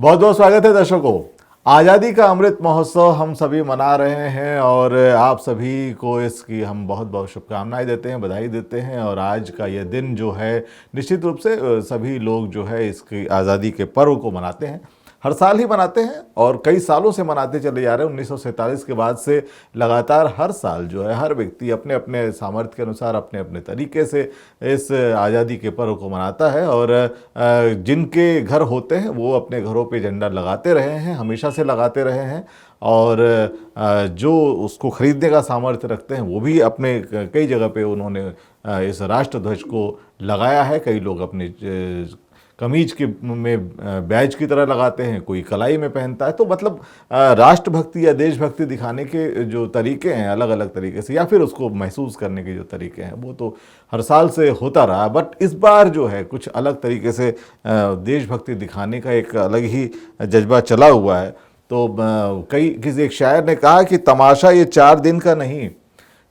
बहुत बहुत स्वागत है दर्शकों। आज़ादी का अमृत महोत्सव हम सभी मना रहे हैं और आप सभी को इसकी हम बहुत बहुत शुभकामनाएं देते हैं, बधाई देते हैं। और आज का यह दिन जो है निश्चित रूप से सभी लोग जो है इसकी आज़ादी के पर्व को मनाते हैं, हर साल ही मनाते हैं और कई सालों से मनाते चले जा रहे हैं। 1947 के बाद से लगातार हर साल जो है हर व्यक्ति अपने अपने सामर्थ्य के अनुसार अपने अपने तरीके से इस आज़ादी के पर्व को मनाता है। और जिनके घर होते हैं वो अपने घरों पे झंडा लगाते रहे हैं, हमेशा से लगाते रहे हैं। और जो उसको खरीदने का सामर्थ्य रखते हैं वो भी अपने कई जगह पे उन्होंने इस राष्ट्रध्वज को लगाया है। कई लोग अपने कमीज के में बैज की तरह लगाते हैं, कोई कलाई में पहनता है। तो मतलब राष्ट्रभक्ति या देशभक्ति दिखाने के जो तरीके हैं अलग अलग तरीके से, या फिर उसको महसूस करने के जो तरीके हैं, वो तो हर साल से होता रहा। बट इस बार जो है कुछ अलग तरीके से देशभक्ति दिखाने का एक अलग ही जज्बा चला हुआ है। तो किसी एक शायर ने कहा कि तमाशा ये 4 दिन का नहीं,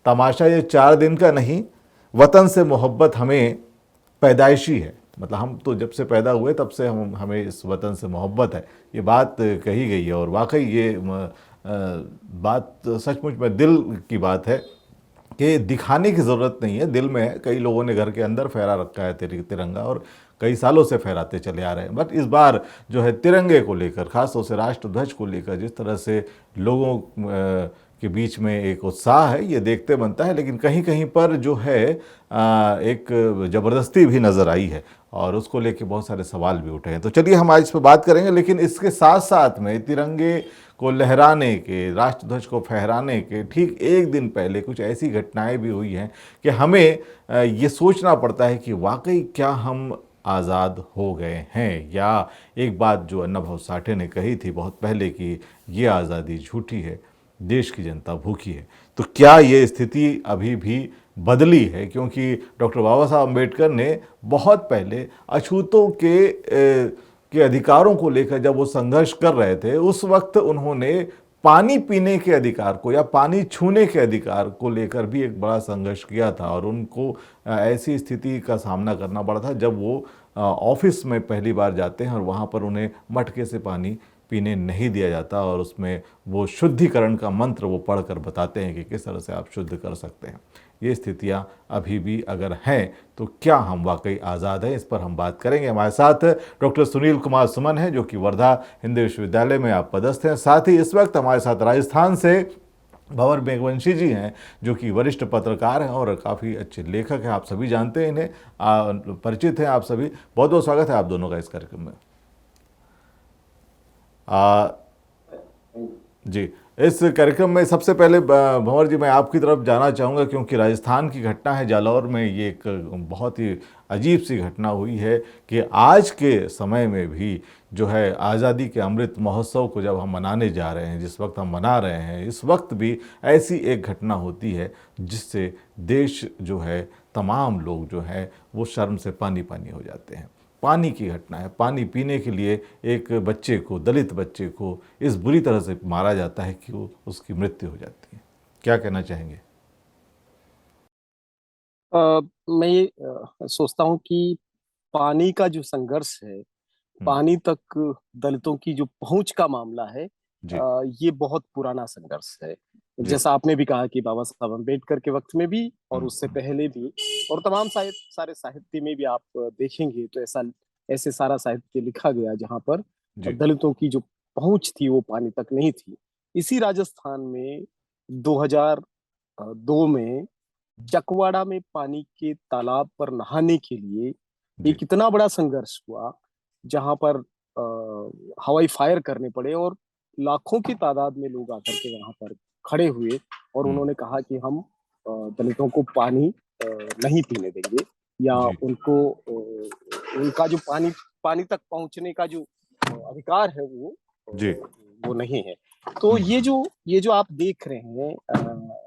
तमाशा ये 4 दिन का नहीं, वतन से मोहब्बत हमें पैदाइशी है। मतलब हम तो जब से पैदा हुए तब से हमें इस वतन से मोहब्बत है, ये बात कही गई है। और वाकई ये बात सचमुच में दिल की बात है कि दिखाने की ज़रूरत नहीं है, दिल में है। कई लोगों ने घर के अंदर फहरा रखा है तिरंगा और कई सालों से फहराते चले आ रहे हैं। बट इस बार जो है तिरंगे को लेकर, खासतौर से राष्ट्रध्वज को लेकर जिस तरह से लोगों के बीच में एक उत्साह है, ये देखते बनता है। लेकिन कहीं कहीं पर जो है एक ज़बरदस्ती भी नज़र आई है और उसको लेके बहुत सारे सवाल भी उठे हैं। तो चलिए हम आज इस पर बात करेंगे। लेकिन इसके साथ साथ में तिरंगे को लहराने के, राष्ट्रध्वज को फहराने के ठीक एक दिन पहले कुछ ऐसी घटनाएं भी हुई हैं कि हमें ये सोचना पड़ता है कि वाकई क्या हम आज़ाद हो गए हैं, या एक बात जो अन्ना भाऊ साठे ने कही थी बहुत पहले कि ये आज़ादी झूठी है, देश की जनता भूखी है। तो क्या ये स्थिति अभी भी बदली है? क्योंकि डॉक्टर बाबा साहब अम्बेडकर ने बहुत पहले अछूतों के अधिकारों को लेकर जब वो संघर्ष कर रहे थे, उस वक्त उन्होंने पानी पीने के अधिकार को या पानी छूने के अधिकार को लेकर भी एक बड़ा संघर्ष किया था। और उनको ऐसी स्थिति का सामना करना पड़ा था जब वो ऑफिस में पहली बार जाते हैं और वहाँ पर उन्हें मटके से पानी पीने नहीं दिया जाता, और उसमें वो शुद्धिकरण का मंत्र वो पढ़कर बताते हैं कि किस तरह से आप शुद्ध कर सकते हैं। ये स्थितियाँ अभी भी अगर हैं तो क्या हम वाकई आज़ाद हैं? इस पर हम बात करेंगे। हमारे साथ डॉक्टर सुनील कुमार सुमन हैं जो कि वर्धा हिंदी विश्वविद्यालय में आप पदस्थ हैं। साथ ही इस वक्त हमारे साथ राजस्थान से भंवर मेघवंशी जी हैं जो कि वरिष्ठ पत्रकार हैं और काफ़ी अच्छे लेखक हैं। आप सभी जानते हैं इन्हें, परिचित हैं आप सभी। बहुत बहुत स्वागत है आप दोनों का इस कार्यक्रम में। जी, इस कार्यक्रम में सबसे पहले भंवर जी मैं आपकी तरफ जाना चाहूँगा, क्योंकि राजस्थान की घटना है जालौर में। ये एक बहुत ही अजीब सी घटना हुई है कि आज के समय में भी जो है आज़ादी के अमृत महोत्सव को जब हम मनाने जा रहे हैं, जिस वक्त हम मना रहे हैं, इस वक्त भी ऐसी एक घटना होती है जिससे देश जो है, तमाम लोग जो हैं वो शर्म से पानी पानी हो जाते हैं। पानी की घटना है। पानी पीने के लिए एक बच्चे को, दलित बच्चे को इस बुरी तरह से मारा जाता है कि वो उसकी मृत्यु हो जाती है। क्या कहना चाहेंगे? मैं ये सोचता हूँ कि पानी का जो संघर्ष है, हम्म, पानी तक दलितों की जो पहुंच का मामला है, जी ये बहुत पुराना संघर्ष है। जी। जैसा आपने भी कहा कि बाबा साहब अम्बेडकर के वक्त में भी और उससे हम्म, पहले भी, और तमाम सारे साहित्य में भी आप देखेंगे तो ऐसा ऐसे सारा साहित्य लिखा गया जहाँ पर जी दलितों की जो पहुंच थी वो पानी तक नहीं थी। इसी राजस्थान में 2002 में चकवाड़ा में पानी के तालाब पर नहाने के लिए जी। एक इतना बड़ा संघर्ष हुआ जहां पर हवाई फायर करने पड़े और लाखों की तादाद में लोग आकर के वहां पर खड़े हुए और हम्म, उन्होंने कहा कि हम दलितों को पानी नहीं पीने देंगे, या जी उनको उनका जो पानी पानी तक पहुंचने का जो अधिकार है जी। वो नहीं है। तो हम्म, ये जो आप देख रहे हैं,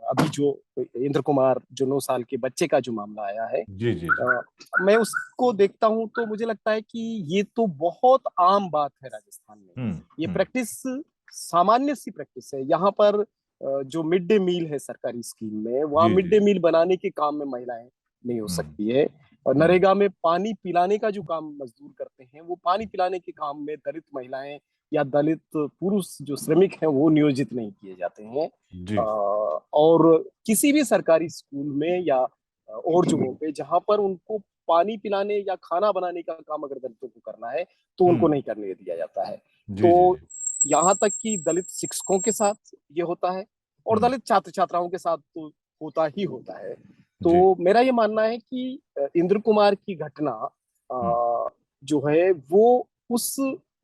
अभी जो इंद्र कुमार, जो 9 साल के बच्चे का जो मामला आया है, जी जी जी। मैं उसको देखता हूं तो मुझे लगता है कि ये तो बहुत आम बात है राजस्थान में। ये हम्म। प्रैक्टिस सामान्य सी प्रैक्टिस है। यहाँ पर जो मिड डे मील है सरकारी स्कीम में, वहाँ जी मिड जी डे जी। मील बनाने के काम में महिलाएं नहीं हो हम्म, सकती है। और नरेगा में पानी पिलाने का जो काम मजदूर करते हैं, वो पानी पिलाने के काम में दलित महिलाएं या दलित पुरुष जो श्रमिक हैं वो नियोजित नहीं किए जाते हैं। जी और किसी भी सरकारी स्कूल में या और जगहों पे जहां पर उनको पानी पिलाने या खाना बनाने का काम अगर दलितों को करना है तो उनको हम्म नहीं करने दिया जाता है। जी जी तो जी यहाँ तक कि दलित शिक्षकों के साथ ये होता है और हम्म दलित छात्र छात्राओं के साथ तो होता ही होता है। जी तो मेरा ये मानना है कि इंद्र कुमार की घटना हम्म जो है वो उस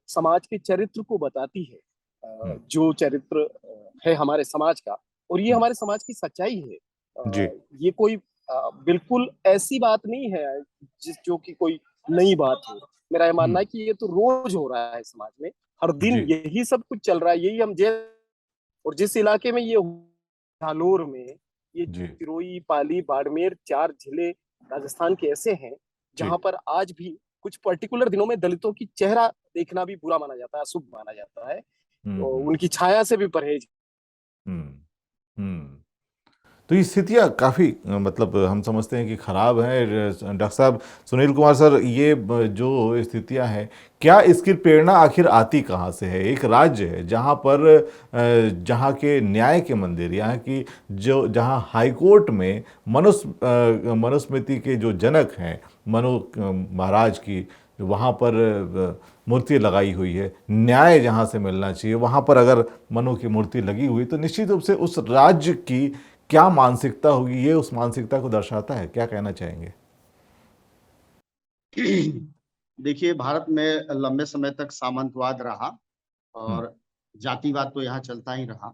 समाज के चरित्र को बताती है, हम्म जो चरित्र है हमारे समाज का, और ये हम्म, हमारे समाज की सच्चाई है। जी ये कोई बिल्कुल ऐसी बात नहीं है जिस जो कि कोई नई बात हो। मेरा ये मानना है कि ये तो रोज हो रहा है समाज में, हर दिन जी यही सब कुछ चल रहा है, यही हम जेल। और जिस इलाके में ये जालोर में, ये जी सिरोही, पाली, बाड़मेर, चार जिले राजस्थान के ऐसे हैं जी जहां पर आज भी कुछ पर्टिकुलर दिनों में दलितों की चेहरा देखना भी बुरा माना जाता है, अशुभ माना जाता है। हम्म तो हम्म उनकी छाया से भी परहेज। हम्म हम्म। तो ये स्थितियाँ काफ़ी मतलब हम समझते हैं कि ख़राब हैं। डॉक्टर साहब सुनील कुमार सर, ये जो स्थितियाँ हैं, क्या इसकी प्रेरणा आखिर आती कहाँ से है? एक राज्य है जहाँ पर जहाँ के न्याय के मंदिर, यहाँ की जो जहाँ हाई कोर्ट में मनुस्मृति के जो जनक हैं, मनु महाराज की, वहाँ पर मूर्ति लगाई हुई है, न्याय जहाँ से मिलना चाहिए, वहाँ पर अगर मनु की मूर्ति लगी हुई, तो निश्चित रूप से उस राज्य की क्या मानसिकता होगी, ये उस मानसिकता को दर्शाता है। क्या कहना चाहेंगे? देखिए, भारत में लंबे समय तक सामंतवाद रहा हम्म और जातिवाद तो यहाँ चलता ही रहा।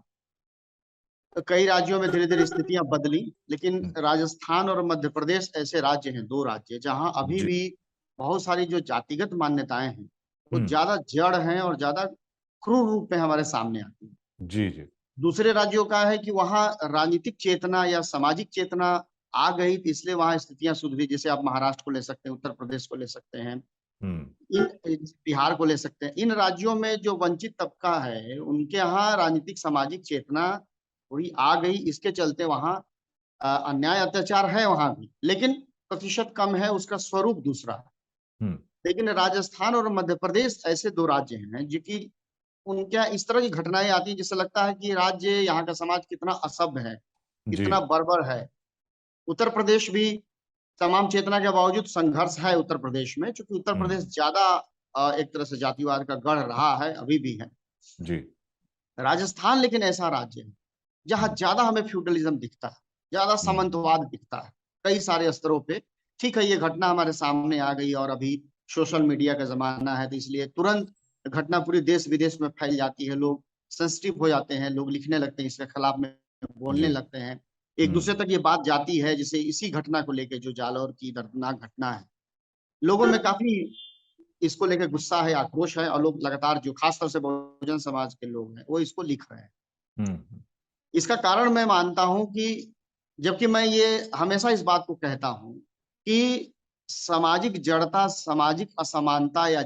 तो कई राज्यों में धीरे धीरे स्थितियां बदली, लेकिन हम्म, राजस्थान और मध्य प्रदेश ऐसे राज्य हैं, दो राज्य जहां अभी जी भी बहुत सारी जो जातिगत मान्यताएं हैं वो हम्म ज्यादा जड़ हैं और ज्यादा क्रूर रूप में हमारे सामने आती हैं। जी जी दूसरे राज्यों का है कि वहाँ राजनीतिक चेतना या सामाजिक चेतना आ गई, तो इसलिए वहाँ स्थितियां सुधरी। जैसे आप महाराष्ट्र को ले सकते हैं, उत्तर प्रदेश को ले सकते हैं, हम्म इन बिहार को ले सकते हैं। इन राज्यों में जो वंचित तबका है उनके यहाँ राजनीतिक सामाजिक चेतना थोड़ी आ गई, इसके चलते वहाँ अन्याय अत्याचार है वहां भी, लेकिन प्रतिशत कम है, उसका स्वरूप दूसरा है। हम्म लेकिन राजस्थान और मध्य प्रदेश ऐसे दो राज्य हैं जो कि उनके यहाँ इस तरह की घटनाएं आती हैं जिससे लगता है कि राज्य, यहाँ का समाज कितना असभ्य है, जी कितना बर्बर है। उत्तर प्रदेश भी तमाम चेतना के बावजूद संघर्ष है उत्तर प्रदेश में, क्योंकि उत्तर प्रदेश हम्म ज्यादा एक तरह से जातिवाद का गढ़ रहा है, अभी भी है। जी राजस्थान लेकिन ऐसा राज्य है जहां हम्म ज्यादा हमें फ्यूडलिज्म दिखता है, ज्यादा हम्म सामंतवाद दिखता है कई सारे स्तरों पे। ठीक है, ये घटना हमारे सामने आ गई और अभी सोशल मीडिया का जमाना है, तो इसलिए तुरंत घटना पूरी देश विदेश में फैल जाती है, लोग सेंसिटिव हो जाते हैं, लोग लिखने लगते हैं, इसके खिलाफ में बोलने जी लगते हैं, एक दूसरे तक ये बात जाती है। जैसे इसी घटना को लेकर, जो जालौर की दर्दनाक घटना है, लोगों में काफी इसको लेकर गुस्सा है, आक्रोश है, और लोग लगातार, जो खासतौर से बहुजन समाज के लोग हैं, वो इसको लिख रहे हैं। हम्म इसका कारण मैं मानता हूं कि, जबकि मैं ये हमेशा इस बात को कहता हूं कि सामाजिक जड़ता, सामाजिक असमानता या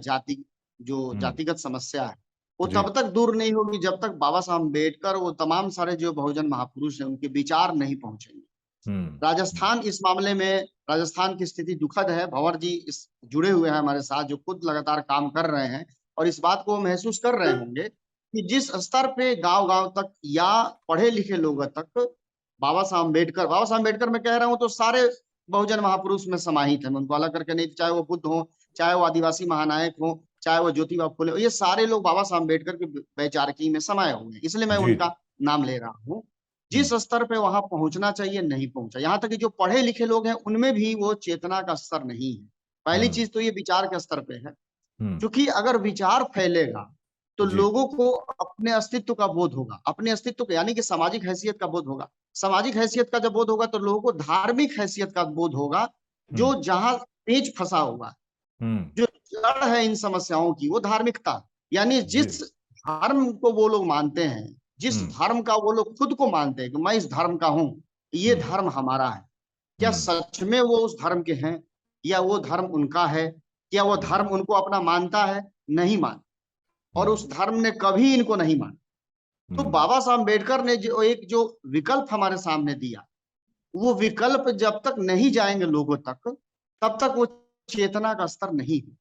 जो हम्म जातिगत समस्या है, वो जी तब तक दूर नहीं होगी जब तक बाबा साहब अम्बेडकर, वो तमाम सारे जो बहुजन महापुरुष हैं, उनके विचार नहीं पहुंचेंगे। हम्म राजस्थान इस मामले में, राजस्थान की स्थिति दुखद है। भंवर जी इस जुड़े हुए हैं हमारे साथ, जो खुद लगातार काम कर रहे हैं और इस बात को महसूस कर रहे होंगे कि जिस स्तर पे गांव गांव तक या पढ़े लिखे लोगों तक बाबा साहब अम्बेडकर मैं कह रहा हूं तो सारे बहुजन महापुरुष में समाहित है, मैं उनको अलग करके नहीं, चाहे वो बुद्ध हो, चाहे वो आदिवासी महानायक हो, चाहे वो ज्योतिबा फुले हो, ये सारे लोग बाबा साहब अम्बेडकर की वैचारिकी में समाये हुए हैं, इसलिए मैं जी जी उनका नाम ले रहा हूँ। हम्म जिस स्तर पे वहां पहुंचना चाहिए नहीं पहुंचा, यहाँ तक कि जो पढ़े लिखे लोग हैं उनमें भी वो चेतना का स्तर नहीं है। पहली हम्म चीज तो ये विचार के स्तर पे है, हम्म क्योंकि अगर विचार फैलेगा तो जी लोगों को अपने अस्तित्व का बोध होगा, अपने अस्तित्व का यानी कि सामाजिक हैसियत का बोध होगा। सामाजिक हैसियत का जब बोध होगा तो लोगों को धार्मिक हैसियत का बोध होगा, जो हम्म जहां पेच फंसा हुआ, हम्म जो जड़ है इन समस्याओं की, वो धार्मिकता। यानी जी जिस धर्म को वो लोग मानते हैं, जिस हम्म धर्म का वो लोग खुद को मानते हैं कि मैं इस धर्म का हूं, ये हम्म धर्म हमारा है, क्या हम्म सच में वो उस धर्म के हैं, या वो धर्म उनका है, क्या वो हम्म धर्म उनको अपना मानता है? नहीं मान, और हम्म उस धर्म ने कभी इनको नहीं माना। तो हम्म बाबा साहब अम्बेडकर ने जो विकल्प हमारे सामने दिया, वो विकल्प जब तक नहीं जाएंगे लोगों तक, तब तक वो चेतना का स्तर नहीं है।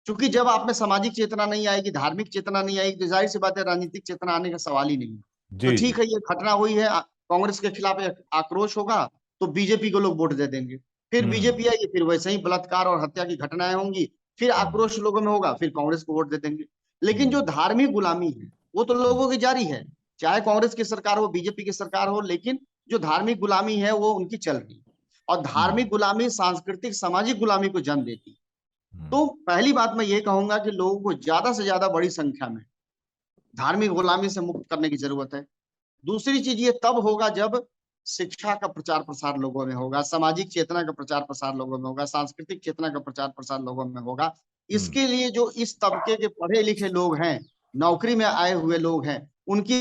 क्योंकि जब आप में सामाजिक चेतना नहीं आएगी, धार्मिक चेतना नहीं आएगी, तो जाहिर सी बात है राजनीतिक चेतना आने का सवाल ही नहीं है। तो जी, ठीक जी। है, ये घटना हुई है, कांग्रेस के खिलाफ एक आक्रोश होगा तो बीजेपी को लोग वोट दे देंगे, फिर हुँ, बीजेपी आएगी, फिर वैसे ही बलात्कार और हत्या की घटनाएं होंगी, फिर हुँ, आक्रोश लोगों में होगा, फिर कांग्रेस को वोट दे देंगे। लेकिन जो हुँ, धार्मिक गुलामी है वो तो हुँ, लोगों की जारी है, चाहे कांग्रेस की सरकार हो, बीजेपी की सरकार हो, लेकिन जो धार्मिक गुलामी है वो उनकी चल रही है। और हुँ, धार्मिक गुलामी सांस्कृतिक सामाजिक गुलामी को जन्म देती है। हुँ, तो पहली बात मैं ये कहूंगा कि लोगों को ज्यादा से ज्यादा बड़ी संख्या में धार्मिक गुलामी से मुक्त करने की जरूरत है। दूसरी चीज ये तब होगा जब शिक्षा का प्रचार प्रसार लोगों में होगा, सामाजिक चेतना का प्रचार प्रसार लोगों में होगा, सांस्कृतिक चेतना का प्रचार प्रसार लोगों में होगा। हुँ, इसके लिए जो इस तबके के पढ़े लिखे लोग हैं, नौकरी में आए हुए लोग हैं, उनकी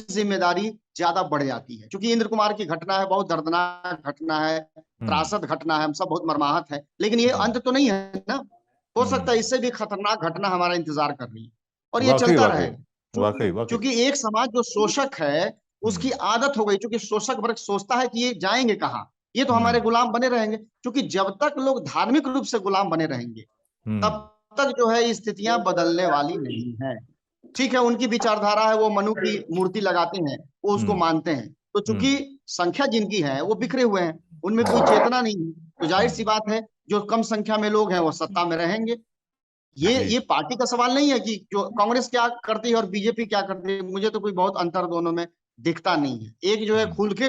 जिम्मेदारी ज्यादा बढ़ जाती है। क्योंकि इंद्र कुमार की घटना है, बहुत दर्दनाक घटना है, हुँ, त्रासद घटना है, हम सब बहुत मर्माहत है, लेकिन ये हुँ, अंत तो नहीं है ना। हो सकता है हुँ। इससे भी खतरनाक घटना हमारा इंतजार कर रही है और ये वाक़ई, चलता वाक़ई, रहेगा। क्योंकि वाक़ई, वाक़ई। क्योंकि एक समाज जो शोषक है उसकी हुँ, आदत हो गई, क्योंकि शोषक वर्ग सोचता है कि ये जाएंगे कहाँ, ये तो हमारे हुँ, गुलाम बने रहेंगे। क्योंकि जब तक लोग धार्मिक रूप से गुलाम बने रहेंगे तब हुँ, तक जो है स्थितियां बदलने वाली नहीं है। ठीक है, उनकी विचारधारा है, वो मनु की मूर्ति लगाते हैं, वो उसको हुँ, मानते हैं। तो चूंकि हुँ, संख्या जिनकी है वो बिखरे हुए हैं, उनमें कोई हुँ, चेतना नहीं है, तो जाहिर सी हुँ। बात है जो कम संख्या में लोग हैं वो सत्ता में रहेंगे। जी, ये पार्टी का सवाल नहीं है कि जो कांग्रेस क्या करती है और बीजेपी क्या करती है, मुझे तो कोई बहुत अंतर दोनों में दिखता नहीं है। एक जो है हुँ, खुल के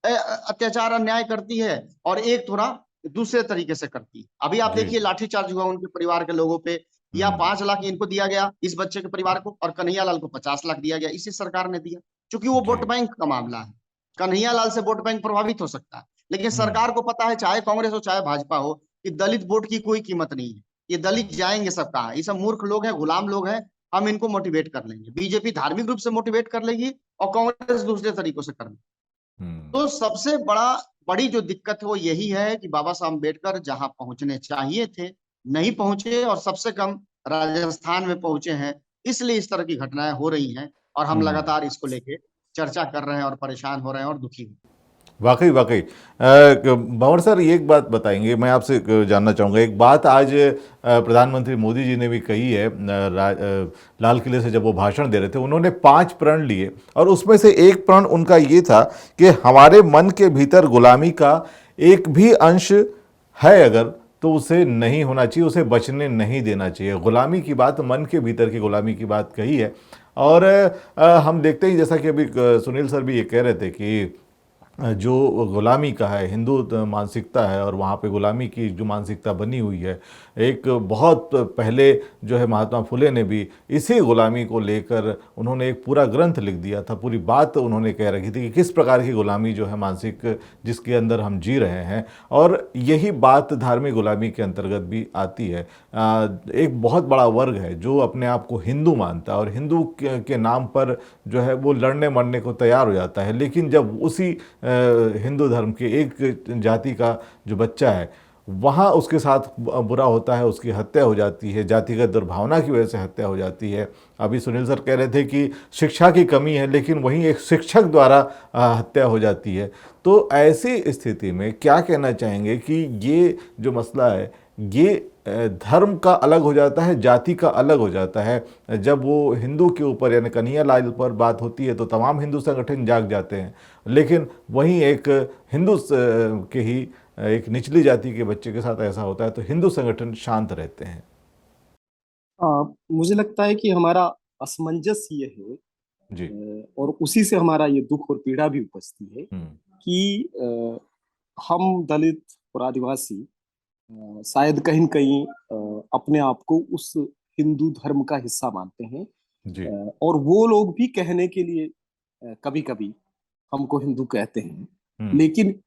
अत्याचार अन्याय करती है और एक थोड़ा दूसरे तरीके से करती है। अभी आप जी, देखिए जी। लाठीचार्ज हुआ उनके परिवार के लोगों पे, या हुँ, 5 लाख इनको दिया गया इस बच्चे के परिवार को और कन्हैया लाल को 50 लाख दिया गया, इसी सरकार ने दिया, क्योंकि वो जी। वोट बैंक का मामला है। कन्हैया लाल से वोट बैंक प्रभावित हो सकता है, लेकिन हुँ, सरकार को पता है, चाहे कांग्रेस हो चाहे भाजपा हो, कि दलित वोट की कोई कीमत नहीं है। ये दलित हुँ, जाएंगे सब कहाँ, ये सब मूर्ख लोग हैं, गुलाम लोग हैं, हम इनको मोटिवेट कर लेंगे। बीजेपी धार्मिक रूप से मोटिवेट कर लेगी और कांग्रेस दूसरे तरीकों से कर लेगी। हुँ। तो सबसे बड़ी जो दिक्कत है वो यही है कि बाबा साहब अम्बेडकर जहां पहुंचने चाहिए थे नहीं पहुंचे, और सबसे कम राजस्थान में पहुंचे हैं। इसलिए इस तरह की घटनाएं हो रही हैं और हम हुँ। लगातार इसको लेके चर्चा कर रहे हैं और परेशान हो रहे हैं और दुखी हैं। वाक़ई, वाक़ई। भंवर सर ये एक बात बताएँगे, मैं आपसे जानना चाहूँगा, एक बात आज प्रधानमंत्री मोदी जी ने भी कही है, लाल किले से जब वो भाषण दे रहे थे, उन्होंने 5 प्रण लिए और उसमें से एक प्रण उनका ये था कि हमारे मन के भीतर गुलामी का एक भी अंश है अगर, तो उसे नहीं होना चाहिए, उसे बचने नहीं देना चाहिए। गुलामी की बात, मन के भीतर की गुलामी की बात कही है। और हम देखते हैं जैसा कि अभी सुनील सर भी ये कह रहे थे कि जो गुलामी का है, हिंदू मानसिकता है और वहाँ पे गुलामी की जो मानसिकता बनी हुई है, एक बहुत पहले जो है महात्मा फुले ने भी इसी गुलामी को लेकर उन्होंने एक पूरा ग्रंथ लिख दिया था, पूरी बात उन्होंने कह रखी थी कि किस प्रकार की गुलामी जो है मानसिक जिसके अंदर हम जी रहे हैं, और यही बात धार्मिक गुलामी के अंतर्गत भी आती है। एक बहुत बड़ा वर्ग है जो अपने आप को हिंदू मानता है और हिंदू के नाम पर जो है वो लड़ने मरने को तैयार हो जाता है, लेकिन जब उसी हिंदू धर्म के एक जाति का जो बच्चा है वहाँ उसके साथ बुरा होता है, उसकी हत्या हो जाती है, जातिगत दुर्भावना की वजह से हत्या हो जाती है। अभी सुनील सर कह रहे थे कि शिक्षा की कमी है, लेकिन वहीं एक शिक्षक द्वारा हत्या हो जाती है। तो ऐसी स्थिति में क्या कहना चाहेंगे कि ये जो मसला है, ये धर्म का अलग हो जाता है, जाति का अलग हो जाता है। जब वो हिंदू के ऊपर यानी कन्हैया लाल पर बात होती है तो तमाम हिंदू संगठन जाग जाते हैं, लेकिन वहीं एक हिंदू के ही एक निचली जाति के बच्चे के साथ ऐसा होता है तो हिंदू संगठन शांत रहते हैं। मुझे लगता है कि हमारा असमंजस ये है, जी। और उसी से हमारा ये दुख और पीड़ा भी उपजती है हम्म। कि हम दलित और आदिवासी शायद कहीं न कहीं अपने आप को उस हिंदू धर्म का हिस्सा मानते हैं, जी। और वो लोग भी कहने के लिए कभी-कभी हमको हिंदू कहते हैं, हम्म। लेकिन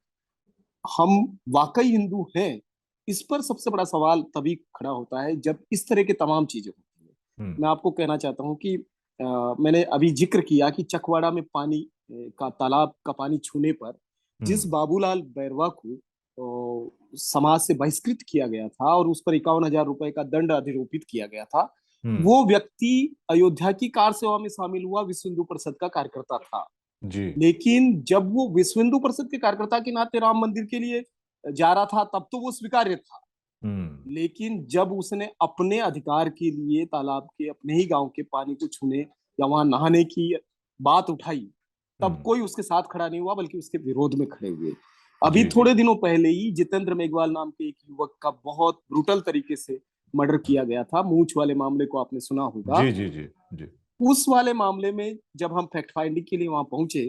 हम वाकई हिंदू हैं, इस पर सबसे बड़ा सवाल तभी खड़ा होता है जब इस तरह की तमाम चीजें होती हैं। हम्म। मैं आपको कहना चाहता हूँ कि मैंने अभी जिक्र किया कि चकवाड़ा में पानी का तालाब का पानी छूने पर जिस हम्म। बाबूलाल बैरवा को समाज से बहिष्कृत किया गया था और उस पर 51,000 रुपए का दंड अधिरोपित किया गया था, हम्म। वो व्यक्ति अयोध्या की कार सेवा में शामिल हुआ, विश्व हिंदू परिषद का कार्यकर्ता था। जी। लेकिन जब वो विश्व हिंदू परिषद के कार्यकर्ता के नाते राम मंदिर के लिए जा रहा था तब तो वो स्वीकार्य था, लेकिन जब उसने अपने अधिकार के लिए तालाब के अपने ही गांव के पानी को छूने या वहां नहाने की बात उठाई, तब कोई उसके साथ खड़ा नहीं हुआ, बल्कि उसके विरोध में खड़े हुए। अभी जी, जी। थोड़े दिनों पहले ही जितेंद्र मेघवाल नाम के एक युवक का बहुत ब्रूटल तरीके से मर्डर किया गया था। मूंछ वाले मामले को आपने सुना होगा। जी, जी, जी, जी। उस वाले मामले में जब हम फैक्ट फाइंडिंग के लिए वहां पहुंचे,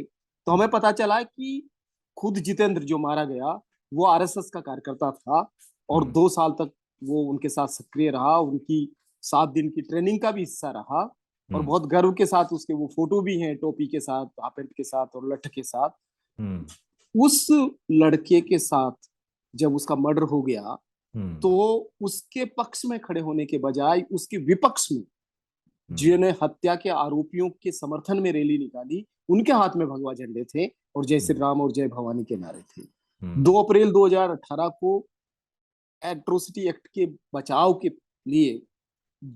तो हमें पता चला कि खुद जितेंद्र जो मारा गया, वो आरएसएस का कार्यकर्ता था और हुँ, 2 साल तक वो उनके साथ सक्रिय रहा, उनकी 7 दिन की ट्रेनिंग का भी हिस्सा रहा। और हुँ, बहुत गर्व के साथ उसके वो फोटो भी हैं, टोपी के साथ, हाफ पैंट के साथ और लठ के साथ। हुँ, उस लड़के के साथ जब उसका मर्डर हो गया, हुँ, तो उसके पक्ष में खड़े होने के बजाय उसके विपक्ष में, हुँ, जिन्हें हत्या के आरोपियों के समर्थन में रैली निकाली, उनके हाथ में भगवा झंडे थे और जय श्री हुँ, राम और जय भवानी के नारे थे। हुँ, 2 अप्रैल 2018 को एट्रोसिटी एक्ट के बचाव के लिए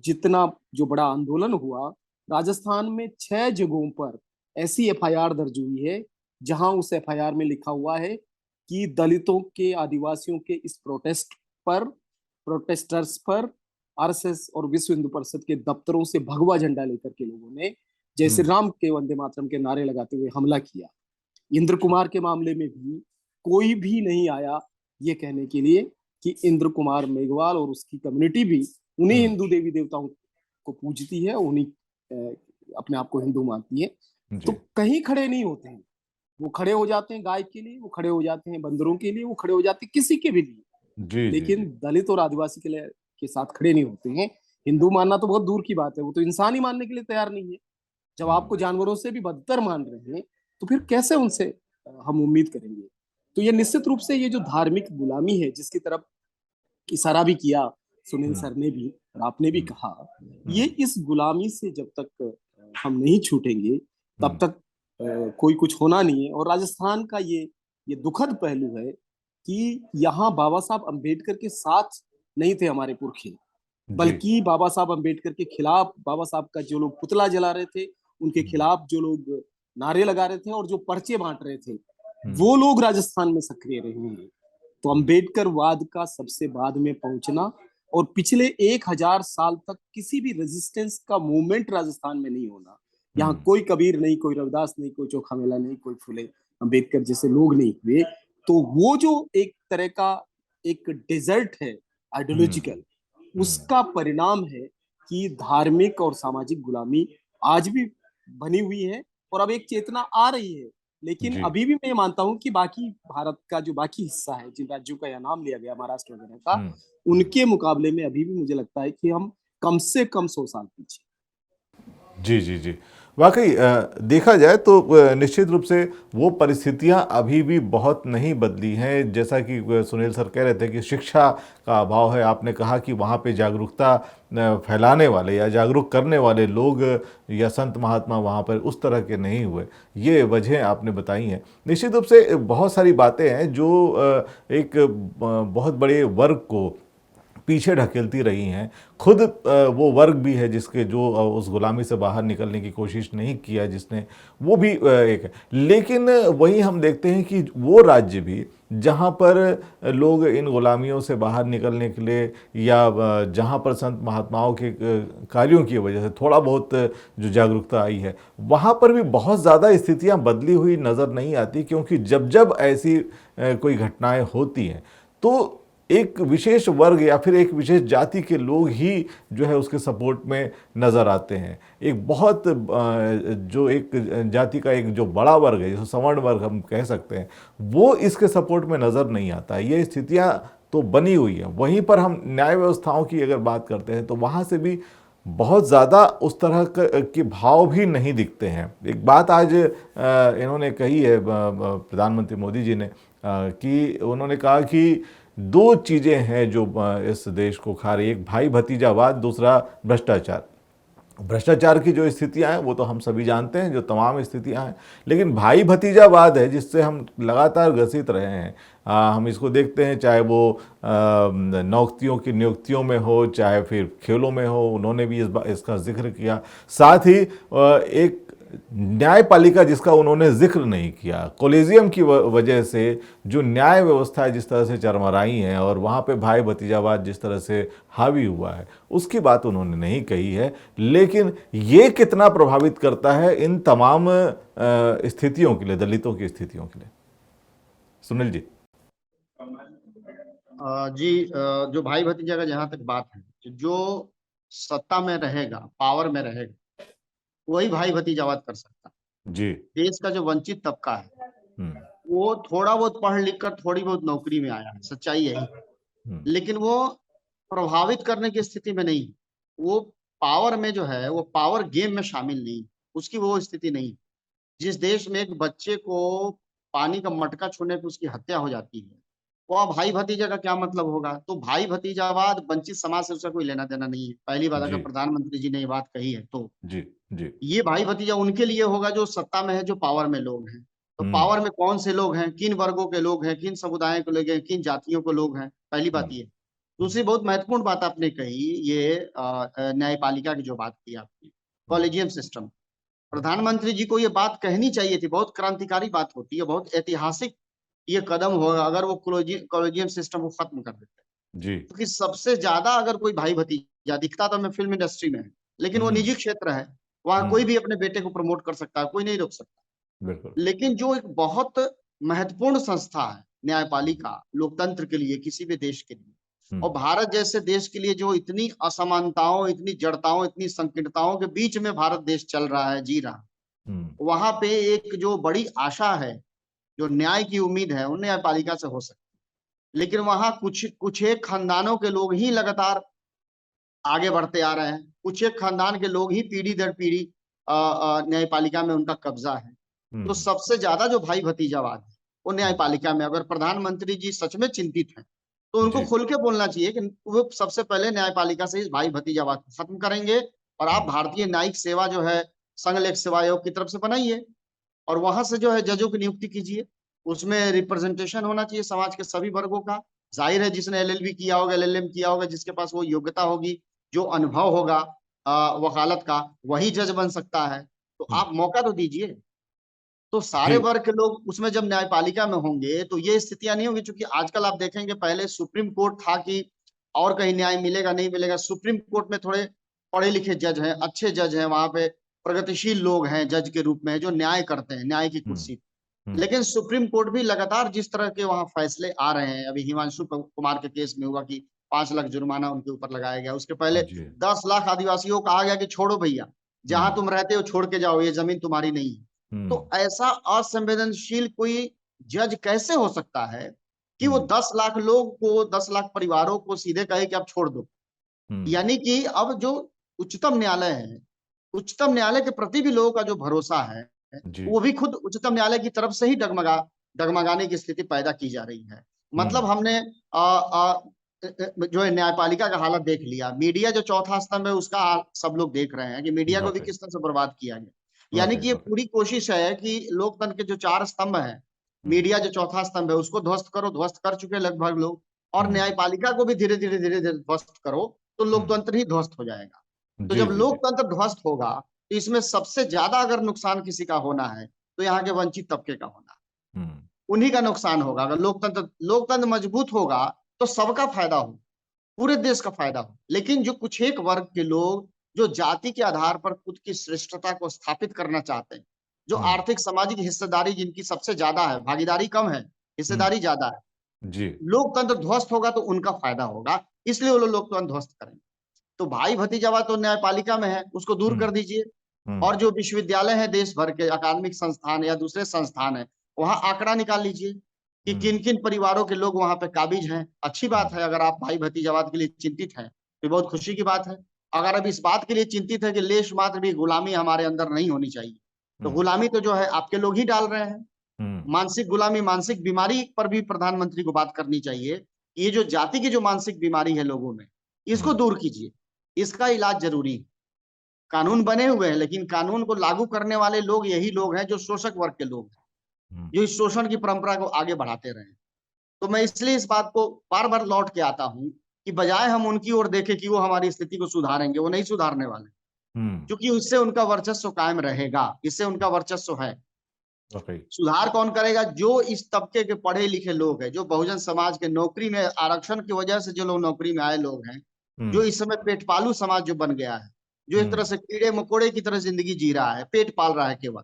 जितना जो बड़ा आंदोलन हुआ, राजस्थान में 6 जगहों पर ऐसी एफआईआर दर्ज हुई है, जहां उस एफआईआर में लिखा हुआ है कि दलितों के, आदिवासियों के इस प्रोटेस्टर्स पर आरएसएस और विश्व हिंदू परिषद के दफ्तरों से भगवा झंडा लेकर के लोगों ने जय श्री हुँ, राम के, वंदे मातरम के नारे लगाते हुए हमला किया। इंद्र कुमार के मामले में भी कोई भी नहीं आया ये कहने के लिए कि इंद्र कुमार मेघवाल और उसकी कम्युनिटी भी उन्हीं हुँ, हिंदू देवी देवताओं को पूजती है, उन्हीं अपने आप को हिंदू मानती है। तो जी, कहीं खड़े नहीं होते हैं। वो खड़े हो जाते हैं गाय के लिए, वो खड़े हो जाते हैं बंदरों के लिए, वो खड़े हो जाते हैं किसी के भी लिए, जी, जी, लेकिन जी। दलित और आदिवासी के साथ खड़े नहीं होते हैं। हिंदू मानना तो बहुत दूर की बात है, वो तो इंसान ही मानने के लिए तैयार नहीं है। जब आपको हुँ, जानवरों से भी बदतर मान रहे हैं, तो फिर कैसे उनसे हम उम्मीद करेंगे? तो ये निश्चित रूप से ये जो धार्मिक गुलामी है, जिसकी तरफ इशारा भी किया सुनील हुँ, सर ने भी और आपने भी हुँ, कहा, ये हुँ, इस गुलामी से जब तक हम नहीं छूटेंगे, तब हुँ, तक कोई कुछ होना नहीं है। और राजस्थान का ये दुखद पहलू है कि यहाँ बाबा साहब अम्बेडकर के साथ नहीं थे हमारे पुरखे, जी, बल्कि बाबा साहब अम्बेडकर के खिलाफ, बाबा साहब का जो लोग पुतला जला रहे थे, उनके हुँ, खिलाफ जो लोग नारे लगा रहे थे और जो पर्चे बांट रहे थे, हुँ, वो लोग राजस्थान में सक्रिय रहे हैं। तो हुँ, अम्बेडकर वाद का सबसे बाद में पहुंचना और पिछले 1000 साल तक किसी भी रेजिस्टेंस का मूवमेंट राजस्थान में नहीं होना, यहाँ हुँ, कोई कबीर नहीं, कोई रविदास नहीं, कोई चोखा मेला नहीं, कोई फुले अम्बेडकर जैसे लोग नहीं हुए, तो वो जो एक तरह का एक डेजर्ट है हुँ, आइडियोलॉजिकल, हुँ, उसका परिणाम है कि धार्मिक और सामाजिक गुलामी आज भी बनी हुई है। और अब एक चेतना आ रही है, लेकिन जी, अभी भी मैं मानता हूँ कि बाकी भारत का जो बाकी हिस्सा है, जिन राज्यों का यह नाम लिया गया, महाराष्ट्र वगैरह का, हुँ, हुँ। उनके मुकाबले में अभी भी मुझे लगता है कि हम कम से कम 100 साल पीछे। जी, जी, जी। वाक़ई देखा जाए तो निश्चित रूप से वो परिस्थितियाँ अभी भी बहुत नहीं बदली हैं। जैसा कि सुनील सर कह रहे थे कि शिक्षा का अभाव है। आपने कहा कि वहाँ पे जागरूकता फैलाने वाले या जागरूक करने वाले लोग या संत महात्मा वहाँ पर उस तरह के नहीं हुए। ये वजह आपने बताई हैं। निश्चित रूप से बहुत सारी बातें हैं जो एक बहुत बड़े वर्ग को पीछे ढकेलती रही हैं। खुद वो वर्ग भी है जिसके जो उस गुलामी से बाहर निकलने की कोशिश नहीं किया जिसने, वो भी एक है। लेकिन वहीं हम देखते हैं कि वो राज्य भी जहाँ पर लोग इन गुलामियों से बाहर निकलने के लिए या जहाँ पर संत महात्माओं के कार्यों की वजह से थोड़ा बहुत जो जागरूकता आई है, वहाँ पर भी बहुत ज़्यादा स्थितियाँ बदली हुई नज़र नहीं आती, क्योंकि जब जब ऐसी कोई घटनाएं होती हैं तो एक विशेष वर्ग या फिर एक विशेष जाति के लोग ही जो है उसके सपोर्ट में नज़र आते हैं। एक बहुत जो एक जाति का एक जो बड़ा वर्ग है, जिसे सवर्ण वर्ग हम कह सकते हैं, वो इसके सपोर्ट में नज़र नहीं आता है। ये स्थितियाँ तो बनी हुई हैं। वहीं पर हम न्याय व्यवस्थाओं की अगर बात करते हैं तो वहाँ से भी बहुत ज़्यादा उस तरह के भाव भी नहीं दिखते हैं। एक बात आज इन्होंने कही है प्रधानमंत्री मोदी जी ने, कि उन्होंने कहा कि दो चीज़ें हैं जो इस देश को खा रही है, एक भाई भतीजावाद, दूसरा भ्रष्टाचार। भ्रष्टाचार की जो स्थितियां हैं वो तो हम सभी जानते हैं, जो तमाम स्थितियां हैं, लेकिन भाई भतीजावाद है जिससे हम लगातार ग्रसित रहे हैं। हम इसको देखते हैं, चाहे वो नौकरियों की नियुक्तियों में हो, चाहे फिर खेलों में हो, उन्होंने भी इसका जिक्र किया। साथ ही एक न्यायपालिका जिसका उन्होंने जिक्र नहीं किया, कोलेजियम की वजह से जो न्याय व्यवस्था जिस तरह से चरमराई है और वहाँ पे भाई भतीजावाद जिस तरह से हावी हुआ है, उसकी बात उन्होंने नहीं कही है। लेकिन ये कितना प्रभावित करता है इन तमाम स्थितियों के लिए, दलितों की स्थितियों के लिए? सुनील जी। जो भाई भतीजा का जहां तक बात है, जो सत्ता में रहेगा, पावर में रहेगा, वही भाई भतीजावाद कर सकता है। जी। देश का जो वंचित तबका है, हम्म। वो थोड़ा बहुत पढ़ लिख कर थोड़ी बहुत नौकरी में आया है, सच्चाई यही है। लेकिन वो प्रभावित करने की स्थिति में नहीं, वो पावर में जो है, वो पावर गेम में शामिल नहीं, उसकी वो स्थिति नहीं। जिस देश में एक बच्चे को पानी का मटका छूने पे उसकी हत्या हो जाती है, वह भाई भतीजा का क्या मतलब होगा? तो भाई भतीजावाद वंचित समाज से उसका कोई लेना देना नहीं है। पहली बात, अगर जी प्रधानमंत्री जी ने ये बात कही है तो जी जी। ये भाई भतीजा उनके लिए होगा जो सत्ता में है, जो पावर में लोग हैं। तो हम्म पावर में कौन से लोग हैं, किन वर्गों के लोग हैं, किन समुदायों के लोग हैं, किन जातियों के लोग हैं, पहली बात ये। दूसरी बहुत महत्वपूर्ण बात आपने कही, ये न्यायपालिका की जो बात की आपने, कॉलेजियम सिस्टम। प्रधानमंत्री जी को ये बात कहनी चाहिए थी, बहुत क्रांतिकारी बात होती है, बहुत ऐतिहासिक ये कदम होगा अगर वो कॉलेजियम सिस्टम को खत्म कर देते। जी। क्योंकि सबसे ज्यादा अगर कोई भाई भतीजा दिखता तो मैं फिल्म इंडस्ट्री में है, लेकिन वो निजी क्षेत्र है, वहां कोई भी अपने बेटे को प्रमोट कर सकता है, कोई नहीं रोक सकता। बिल्कुल। लेकिन जो एक बहुत महत्वपूर्ण संस्था है न्यायपालिका, लोकतंत्र के लिए, किसी भी देश के लिए, और भारत जैसे देश के लिए, जो इतनी असमानताओं, इतनी जड़ताओं, इतनी संकीर्णताओं के बीच में भारत देश चल रहा है, जी रहा है, वहां पे एक जो बड़ी आशा है, जो न्याय की उम्मीद है, वो न्यायपालिका से हो सकती है। लेकिन वहां कुछ कुछ एक खानदानों के लोग ही लगातार आगे बढ़ते आ रहे हैं, कुछ एक खानदान के लोग ही पीढ़ी दर पीढ़ी न्यायपालिका में उनका कब्जा है। तो सबसे ज्यादा जो भाई भतीजावाद है वो न्यायपालिका में। अगर प्रधानमंत्री जी सच में चिंतित हैं तो उनको जी। खुल के बोलना चाहिए कि वो सबसे पहले न्यायपालिका से इस भाई भतीजावाद को खत्म करेंगे, और आप भारतीय न्यायिक सेवा जो है संघ लोक सेवा आयोग की तरफ से बनाइए, और वहां से जो है जजों की नियुक्ति कीजिए। उसमें रिप्रेजेंटेशन होना चाहिए समाज के सभी वर्गों का। जाहिर है जिसने एलएलबी किया होगा, एलएलएम किया होगा, जिसके पास वो योग्यता होगी, जो अनुभव होगा वकालत का, वही जज बन सकता है। तो आप मौका तो दीजिए। तो सारे जी। वर्ग के लोग उसमें जब न्यायपालिका में होंगे तो ये स्थितियां नहीं होंगी। क्योंकि आजकल आप देखेंगे, पहले सुप्रीम कोर्ट था कि और कहीं न्याय मिलेगा नहीं मिलेगा, सुप्रीम कोर्ट में थोड़े पढ़े लिखे जज हैं, अच्छे जज हैं, वहां पे प्रगतिशील लोग हैं जज के रूप में, जो न्याय करते हैं न्याय की कुर्सी। लेकिन सुप्रीम कोर्ट भी लगातार जिस तरह के वहां फैसले आ रहे हैं, अभी हिमांशु कुमार के केस में हुआ कि 5 लाख जुर्माना उनके ऊपर लगाया गया, उसके पहले जी। 10 लाख आदिवासियों को कहा गया कि छोड़ो भैया, जहां तुम रहते हो छोड़ के जाओ, ये जमीन तुम्हारी नहीं है। तो ऐसा असंवेदनशील कोई जज कैसे हो सकता है कि वो 10 लाख लोग को, 10 लाख परिवारों को सीधे कहे कि आप छोड़ दो? यानी कि अब जो उच्चतम न्यायालय है, उच्चतम न्यायालय के प्रति भी लोगों का जो भरोसा है, जी। वो भी खुद उच्चतम न्यायालय की तरफ से ही डगमगाने की स्थिति पैदा की जा रही है। मतलब हमने जो है न्यायपालिका का हालत देख लिया। मीडिया जो चौथा स्तंभ है उसका सब लोग देख रहे हैं कि मीडिया को भी वाकई किस तरह से बर्बाद किया गया। यानी वाकई कि ये वाकई। पूरी कोशिश है कि लोकतंत्र के जो 4 स्तंभ है, मीडिया जो चौथा स्तंभ है, उसको ध्वस्त करो, ध्वस्त कर चुके लगभग लोग, और न्यायपालिका को भी धीरे धीरे धीरे धीरे ध्वस्त करो, तो लोकतंत्र ही ध्वस्त हो जाएगा। तो जी जब जी जी। लोकतंत्र ध्वस्त होगा, तो इसमें सबसे ज्यादा अगर नुकसान किसी का होना है तो यहाँ के वंचित तबके का होना है, उन्हीं का नुकसान होगा। अगर लोकतंत्र मजबूत होगा तो सबका फायदा हो, पूरे देश का फायदा हो। लेकिन जो कुछ एक वर्ग के लोग, जो जाति के आधार पर खुद की श्रेष्ठता को स्थापित करना चाहते हैं, जो आर्थिक सामाजिक हिस्सेदारी जिनकी सबसे ज्यादा है, भागीदारी कम है, हिस्सेदारी ज्यादा है, जी। लोकतंत्र ध्वस्त होगा तो उनका फायदा होगा, इसलिए वो लोग लोकतंत्र ध्वस्त करेंगे। तो भाई भतीजावाद तो न्यायपालिका में है, उसको दूर कर दीजिए। और जो विश्वविद्यालय है देश भर के, अकादमिक संस्थान या दूसरे संस्थान है, वहां आंकड़ा निकाल लीजिए कि किन किन परिवारों के लोग वहां पे काबिज हैं। अच्छी बात है, अगर आप भाई भतीजावाद के लिए चिंतित हैं तो बहुत खुशी की बात है। अगर अब इस बात के लिए चिंतित है कि लेश मात्र भी गुलामी हमारे अंदर नहीं होनी चाहिए, तो गुलामी तो जो है आपके लोग ही डाल रहे हैं। मानसिक गुलामी, मानसिक बीमारी पर भी प्रधानमंत्री को बात करनी चाहिए। ये जो जाति की जो मानसिक बीमारी है लोगों में, इसको दूर कीजिए, इसका इलाज जरूरी है। कानून बने हुए हैं, लेकिन कानून को लागू करने वाले लोग यही लोग हैं जो शोषक वर्ग के लोग हैं, जो इस शोषण की परंपरा को आगे बढ़ाते रहे। तो मैं इसलिए इस बात को बार बार लौट के आता हूं कि बजाय हम उनकी ओर देखें कि वो हमारी स्थिति को सुधारेंगे, वो नहीं सुधारने वाले। क्योंकि उससे उनका वर्चस्व कायम रहेगा, इससे उनका वर्चस्व है। वाकई। सुधार कौन करेगा? जो इस तबके के पढ़े लिखे लोग हैं, जो बहुजन समाज के नौकरी में आरक्षण की वजह से जो लोग नौकरी में आए लोग हैं, जो इस समय पेट पालू समाज जो बन गया है, जो एक तरह से कीड़े मकोड़े की तरह जिंदगी जी रहा है, पेट पाल रहा है केवल,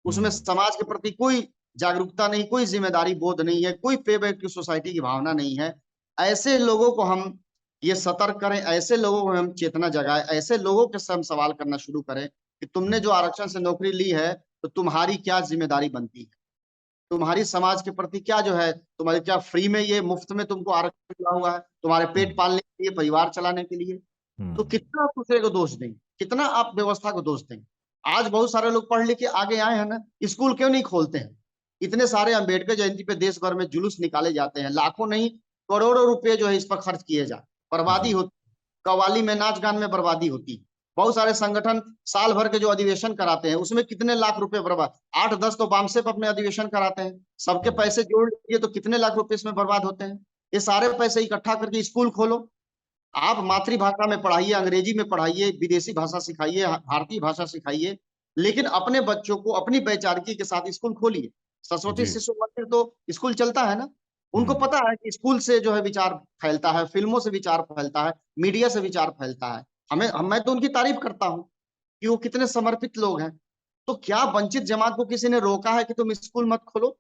उसमें समाज के प्रति कोई जागरूकता नहीं, कोई जिम्मेदारी बोध नहीं है, कोई पे बैक टू सोसाइटी की भावना नहीं है। ऐसे लोगों को हम ये सतर्क करें, ऐसे लोगों को हम चेतना जगाएं, ऐसे लोगों के से हम सवाल करना शुरू करें कि तुमने जो आरक्षण से नौकरी ली है तो तुम्हारी क्या जिम्मेदारी बनती है, तुम्हारी समाज के प्रति क्या जो है, तुम्हारे क्या फ्री में ये मुफ्त में तुमको आरक्षण मिला हुआ है तुम्हारे पेट पालने के लिए, परिवार चलाने के लिए? तो कितना आप दूसरे को दोष देंगे, कितना आप व्यवस्था को दोष देंगे? आज बहुत सारे लोग पढ़ लिख के आगे आए हैं ना, स्कूल क्यों नहीं खोलते हैं? इतने सारे अंबेडकर जयंती पे देश भर में जुलूस निकाले जाते हैं, लाखों नहीं करोड़ों रुपए जो है इस पर खर्च किए जाए, बर्बादी होती, कव्वाली में नाच गान में बर्बादी होती। बहुत सारे संगठन साल भर के जो अधिवेशन कराते हैं उसमें कितने लाख रुपए बर्बाद, 8-10 तो बामसेफ अपने अधिवेशन कराते हैं, सबके पैसे जोड़ लीजिए तो कितने लाख रुपए इसमें बर्बाद होते हैं। ये सारे पैसे इकट्ठा करके स्कूल खोलो, आप मातृभाषा में पढ़ाइए, अंग्रेजी में पढ़ाइए, विदेशी भाषा सिखाइए, भारतीय भाषा सिखाइए, लेकिन अपने बच्चों को अपनी वैचारिकी के साथ स्कूल खोलिए। सरस्वती जी। शिशु मंदिर तो स्कूल चलता है ना, उनको पता है कि स्कूल से जो है विचार फैलता है, फिल्मों से विचार फैलता है, मीडिया से विचार फैलता है। मैं तो उनकी तारीफ करता हूँ कि वो कितने समर्पित लोग हैं। तो क्या वंचित जमात को किसी ने रोका है कि तुम स्कूल मत खोलो?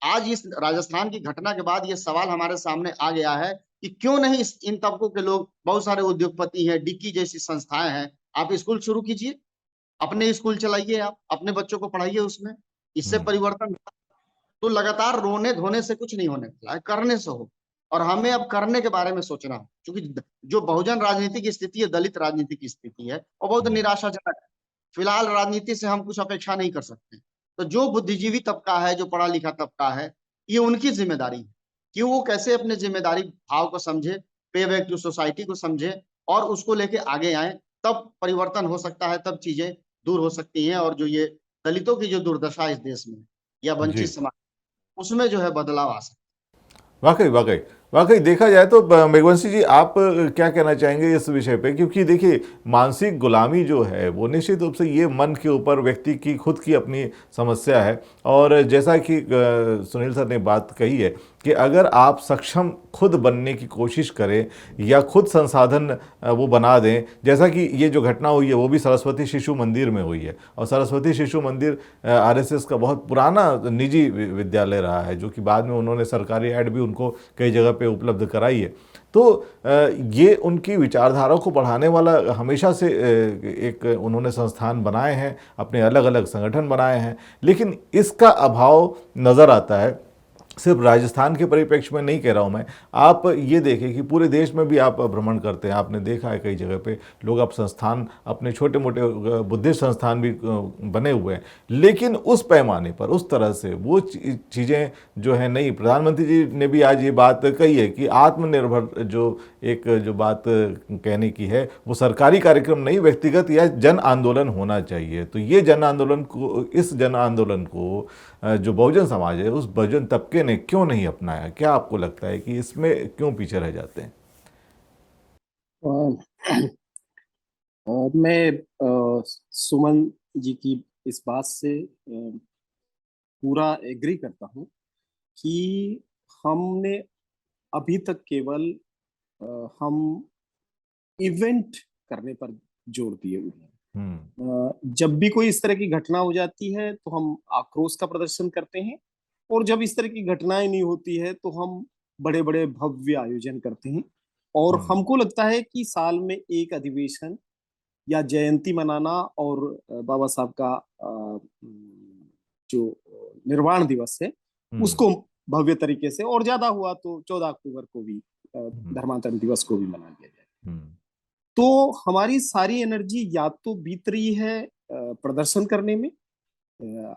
आज इस राजस्थान की घटना के बाद ये सवाल हमारे सामने आ गया है कि क्यों नहीं इन तबकों के लोग, बहुत सारे उद्योगपति हैं, डिक्की जैसी संस्थाएं हैं, आप स्कूल शुरू कीजिए, अपने स्कूल चलाइए, आप अपने बच्चों को पढ़ाइए उसमें, इससे परिवर्तन। तो लगातार रोने धोने से कुछ नहीं होने वाला है, करने से हो। और हमें अब करने के बारे में सोचना हो, क्योंकि जो बहुजन राजनीति की स्थिति है, दलित राजनीति की स्थिति है, वो बहुत निराशाजनक है। फिलहाल राजनीति से हम कुछ अपेक्षा नहीं कर सकते। तो जो बुद्धिजीवी तबका है, जो पढ़ा लिखा तबका है, ये उनकी जिम्मेदारी है कि वो कैसे अपने जिम्मेदारी भाव को समझे, पे बैक टू सोसाइटी को समझे और उसको लेके आगे आए। तब परिवर्तन हो सकता है, तब चीजें दूर हो सकती हैं, और जो ये दलितों की जो दुर्दशा है इस देश में या जी। वंचित समाज, उसमें जो है बदलाव आ सकता वाकई वाकई वाकई देखा जाए तो मेघवंशी जी, आप क्या कहना चाहेंगे इस विषय पे? क्योंकि देखिए, मानसिक गुलामी जो है वो निश्चित रूप से ये मन के ऊपर व्यक्ति की खुद की अपनी समस्या है। और जैसा कि सुनील सर ने बात कही है कि अगर आप सक्षम खुद बनने की कोशिश करें या खुद संसाधन वो बना दें, जैसा कि ये जो घटना हुई है वो भी सरस्वती शिशु मंदिर में हुई है, और सरस्वती शिशु मंदिर आरएसएस का बहुत पुराना निजी विद्यालय रहा है, जो कि बाद में उन्होंने सरकारी ऐड भी उनको कई जगह पे उपलब्ध कराई है। तो ये उनकी विचारधारा को बढ़ाने वाला हमेशा से एक उन्होंने संस्थान बनाए हैं, अपने अलग अलग संगठन बनाए हैं, लेकिन इसका अभाव नज़र आता है। सिर्फ राजस्थान के परिप्रेक्ष्य में नहीं कह रहा हूँ मैं, आप ये देखें कि पूरे देश में भी आप भ्रमण करते हैं, आपने देखा है कई जगह पे लोग अब संस्थान, अपने छोटे मोटे बुद्धिस्ट संस्थान भी बने हुए हैं, लेकिन उस पैमाने पर उस तरह से वो चीज़ें जो है नहीं। प्रधानमंत्री जी ने भी आज ये बात कही है कि आत्मनिर्भर जो बात कहने की है वो सरकारी कार्यक्रम नहीं, व्यक्तिगत या जन आंदोलन होना चाहिए। तो ये जन आंदोलन को, इस जन आंदोलन को जो बहुजन समाज है, उस बहुजन तबके ने क्यों नहीं अपनाया? क्या आपको लगता है कि इसमें क्यों पीछे रह जाते हैं? मैं सुमन जी की इस बात से पूरा एग्री करता हूँ कि हमने अभी तक केवल हम इवेंट करने पर जोर दिए हुए हैं। जब भी कोई इस तरह की घटना हो जाती है तो हम आक्रोश का प्रदर्शन करते हैं, और जब इस तरह की घटनाएं नहीं होती है तो हम बड़े बड़े भव्य आयोजन करते हैं। और हमको लगता है कि साल में एक अधिवेशन या जयंती मनाना और बाबा साहब का जो निर्वाण दिवस है उसको भव्य तरीके से, और ज्यादा हुआ तो 14 अक्टूबर को भी, धर्मांतरण दिवस को भी मना लिया जाए। तो हमारी सारी एनर्जी या तो बीत रही है प्रदर्शन करने में,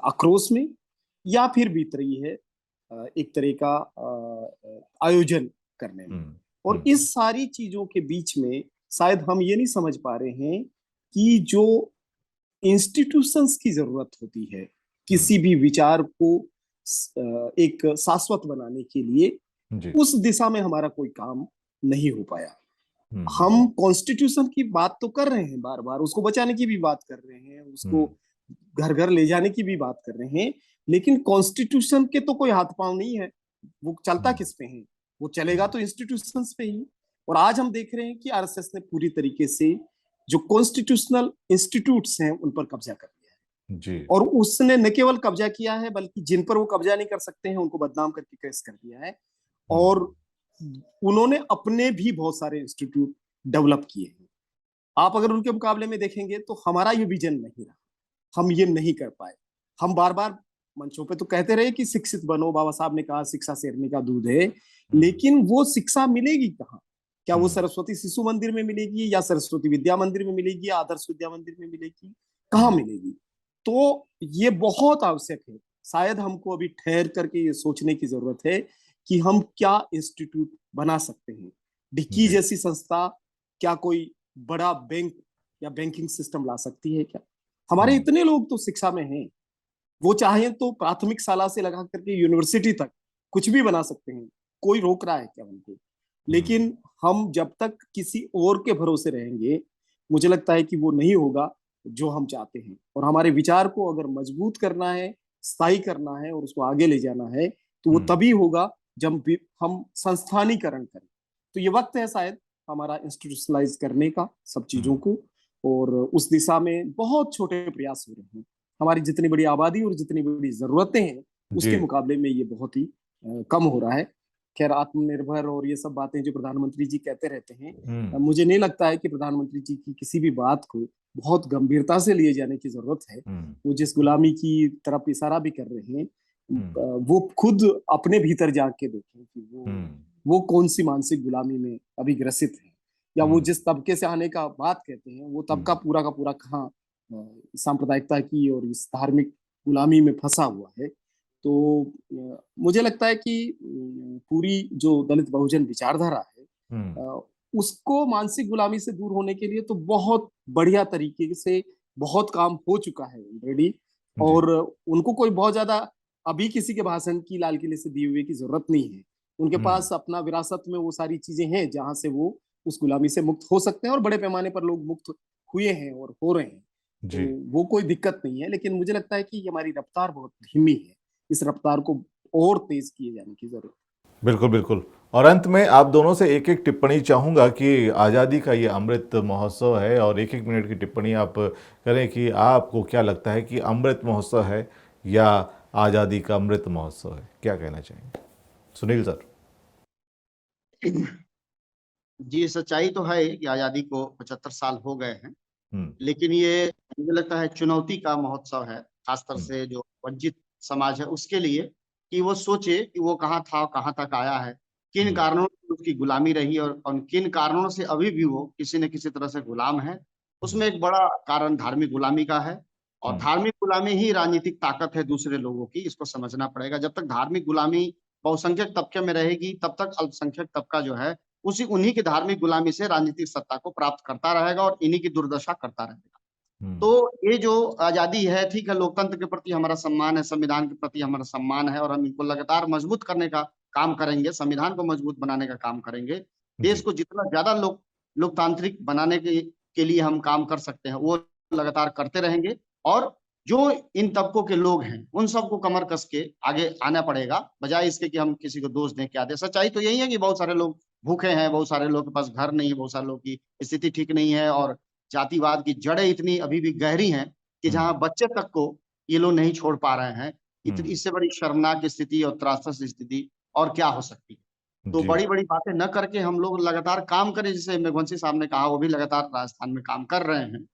आक्रोश में, या फिर बीत रही है एक तरह का आयोजन करने में। और इस सारी चीजों के बीच में शायद हम ये नहीं समझ पा रहे हैं कि जो इंस्टीट्यूशंस की जरूरत होती है किसी भी विचार को एक शाश्वत बनाने के लिए, उस दिशा में हमारा कोई काम नहीं हो पाया। हम कॉन्स्टिट्यूशन की बात तो कर रहे हैं, बार बार उसको बचाने की भी बात कर रहे हैं, उसको घर घर ले जाने की भी बात कर रहे हैं, लेकिन कॉन्स्टिट्यूशन के तो कोई हाथ पांव नहीं है। वो चलता किस पे है? वो चलेगा तो इंस्टीट्यूशंस पे ही। और आज हम देख रहे हैं कि आरएसएस ने पूरी तरीके से जो कॉन्स्टिट्यूशनल इंस्टीट्यूट्स हैं उन पर कब्जा कर लिया है। जी। और उसने न केवल कब्जा किया है, बल्कि जिन पर वो कब्जा नहीं कर सकते हैं उनको बदनाम करके केस कर दिया है। और उन्होंने अपने भी बहुत सारे इंस्टीट्यूट डेवलप किए हैं। आप अगर उनके मुकाबले में देखेंगे तो हमारा ये विजन नहीं रहा, हम ये नहीं कर पाए। हम बार बार मंचों पे तो कहते रहे कि शिक्षित बनो, बाबा साहब ने कहा शिक्षा शेरनी का दूध है, लेकिन वो शिक्षा मिलेगी कहाँ? क्या वो सरस्वती शिशु मंदिर में मिलेगी, या सरस्वती विद्या मंदिर में मिलेगी, या आदर्श विद्या मंदिर में मिलेगी? कहाँ मिलेगी? तो ये बहुत आवश्यक है। शायद हमको अभी ठहर करके ये सोचने की जरूरत है कि हम क्या इंस्टीट्यूट बना सकते हैं। डिक्की जैसी संस्था क्या कोई बड़ा बैंक या बैंकिंग सिस्टम ला सकती है क्या? हमारे इतने लोग तो शिक्षा में हैं, वो चाहें तो प्राथमिक शाला से लगा करके यूनिवर्सिटी तक कुछ भी बना सकते हैं। कोई रोक रहा है क्या उनको? लेकिन हम जब तक किसी और के भरोसे रहेंगे, मुझे लगता है कि वो नहीं होगा जो हम चाहते हैं। और हमारे विचार को अगर मजबूत करना है, स्थायी करना है और उसको आगे ले जाना है, तो वो तभी होगा जब हम संस्थानीकरण करें। तो ये वक्त है शायद हमारा इंस्टीट्यूशनलाइज करने का सब चीजों को, और उस दिशा में बहुत छोटे प्रयास हो रहे हैं। हमारी जितनी बड़ी आबादी और जितनी बड़ी जरूरतें हैं उसके मुकाबले में ये बहुत ही कम हो रहा है। खैर, आत्मनिर्भर और ये सब बातें जो प्रधानमंत्री जी कहते रहते हैं, मुझे नहीं लगता है कि प्रधानमंत्री जी की किसी भी बात को बहुत गंभीरता से लिए जाने की जरूरत है। वो जिस गुलामी की तरफ इशारा भी कर रहे हैं, वो खुद अपने भीतर जाके के देखें कि वो कौन सी मानसिक गुलामी में अभी ग्रसित है, या वो जिस तबके से आने का बात कहते हैं वो तबका पूरा का पूरा कहाँ सांप्रदायिकता की और इस धार्मिक गुलामी में फंसा हुआ है। तो मुझे लगता है कि पूरी जो दलित बहुजन विचारधारा है, उसको मानसिक गुलामी से दूर होने के लिए तो बहुत बढ़िया तरीके से बहुत काम हो चुका है ऑलरेडी। और उनको कोई बहुत ज्यादा अभी किसी के भाषण की लाल किले से दिए हुए की जरूरत नहीं है। उनके पास अपना विरासत में वो सारी चीजें हैं जहां से वो उस गुलामी से मुक्त हो सकते हैं, और बड़े पैमाने पर लोग मुक्त हुए हैं और हो रहे हैं। तो वो कोई दिक्कत नहीं है, लेकिन मुझे लगता है कि हमारी रफ्तार बहुत धीमी है। इस रफ्तार को और तेज किए जाने की जरूरत है। बिल्कुल बिल्कुल। और अंत में आप दोनों से एक एक टिप्पणी चाहूँगा कि आज़ादी का ये अमृत महोत्सव है, और एक एक मिनट की टिप्पणी आप करें कि आपको क्या लगता है कि अमृत महोत्सव है या आज़ादी का अमृत महोत्सव है? क्या कहना चाहेंगे सुनील सर? जी, सच्चाई तो है कि आजादी को 75 साल हो गए हैं, लेकिन ये मुझे लगता है चुनौती का महोत्सव है, खासकर से जो वंचित समाज है उसके लिए, कि वो सोचे कि वो कहाँ था, कहाँ तक आया है, किन कारणों से उसकी गुलामी रही और किन कारणों से अभी भी वो किसी न किसी तरह से गुलाम है। उसमें एक बड़ा कारण धार्मिक गुलामी का है, और धार्मिक गुलामी ही राजनीतिक ताकत है दूसरे लोगों की, इसको समझना पड़ेगा। जब तक धार्मिक गुलामी बहुसंख्यक तबके में रहेगी, तब तक अल्पसंख्यक तबका जो है उन्हीं की धार्मिक गुलामी से राजनीतिक सत्ता को प्राप्त करता रहेगा और इन्हीं की दुर्दशा करता रहेगा। तो ये जो आजादी है, ठीक है, लोकतंत्र के प्रति हमारा सम्मान है, संविधान के प्रति हमारा सम्मान है, और हम इनको लगातार मजबूत करने का काम करेंगे, संविधान को मजबूत बनाने का काम करेंगे। देश को जितना ज्यादा लोकतांत्रिक बनाने के लिए हम काम कर सकते हैं वो लगातार करते रहेंगे। और जो इन तबकों के लोग हैं उन सबको कमर कस के आगे आना पड़ेगा, बजाय इसके कि हम किसी को दोष दें क्या दे। सच्चाई तो यही है कि बहुत सारे लोग भूखे हैं, बहुत सारे लोग के पास घर नहीं है, बहुत सारे लोग की स्थिति ठीक नहीं है, और जातिवाद की जड़ें इतनी अभी भी गहरी हैं कि जहां बच्चे तक को ये लोग नहीं छोड़ पा रहे हैं। इससे बड़ी शर्मनाक स्थिति और त्रासद स्थिति और क्या हो सकती है। तो बड़ी बड़ी बातें न करके हम लोग लगातार काम करें, जैसे मेघवंशी साहब ने कहा, वो भी लगातार राजस्थान में काम कर रहे हैं।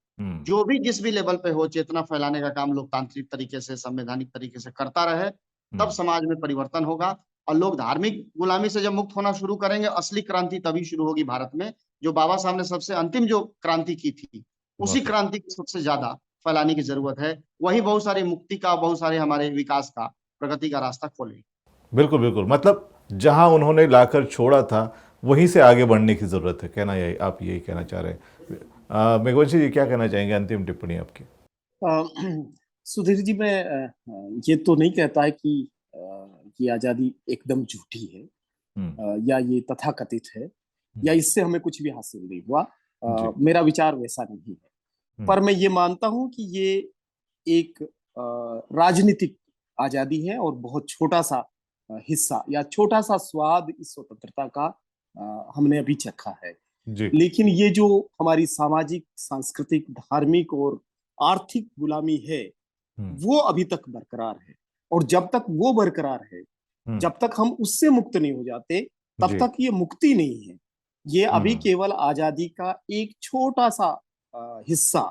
जो भी जिस भी लेवल पे हो, चेतना फैलाने का काम लोकतांत्रिक तरीके से, संवैधानिक तरीके से करता रहे, तब समाज में परिवर्तन होगा। और लोग धार्मिक गुलामी से जब मुक्त होना शुरू करेंगे, असली क्रांति तभी शुरू होगी भारत में। जो बाबा साहब ने सबसे अंतिम जो क्रांति की थी, उसी क्रांति को सबसे ज्यादा फैलाने की जरूरत है। वही बहुत सारी मुक्ति का, बहुत सारे हमारे विकास का, प्रगति का रास्ता खोले। बिल्कुल बिल्कुल। मतलब जहां उन्होंने लाकर छोड़ा था वहीं से आगे बढ़ने की जरूरत है, कहना यही, आप यही कहना चाह रहे हैं। मेघवंशी जी क्या कहना चाहेंगे, अंतिम टिप्पणी आपकी? सुधीर जी, मैं ये तो नहीं कहता है कि आजादी एकदम झूठी है या ये तथाकथित है, या इससे हमें कुछ भी हासिल नहीं हुआ। जी। मेरा विचार वैसा नहीं है। पर मैं ये मानता हूं कि ये एक राजनीतिक आजादी है और बहुत छोटा सा हिस्सा या छोटा सा स्वाद इस स्वतंत्रता का हमने अभी चखा है। जी। लेकिन ये जो हमारी सामाजिक, सांस्कृतिक, धार्मिक और आर्थिक गुलामी है, वो अभी तक बरकरार है। और जब तक वो बरकरार है, जब तक हम उससे मुक्त नहीं हो जाते, तब जी। तक ये मुक्ति नहीं है। ये अभी केवल आजादी का एक छोटा सा हिस्सा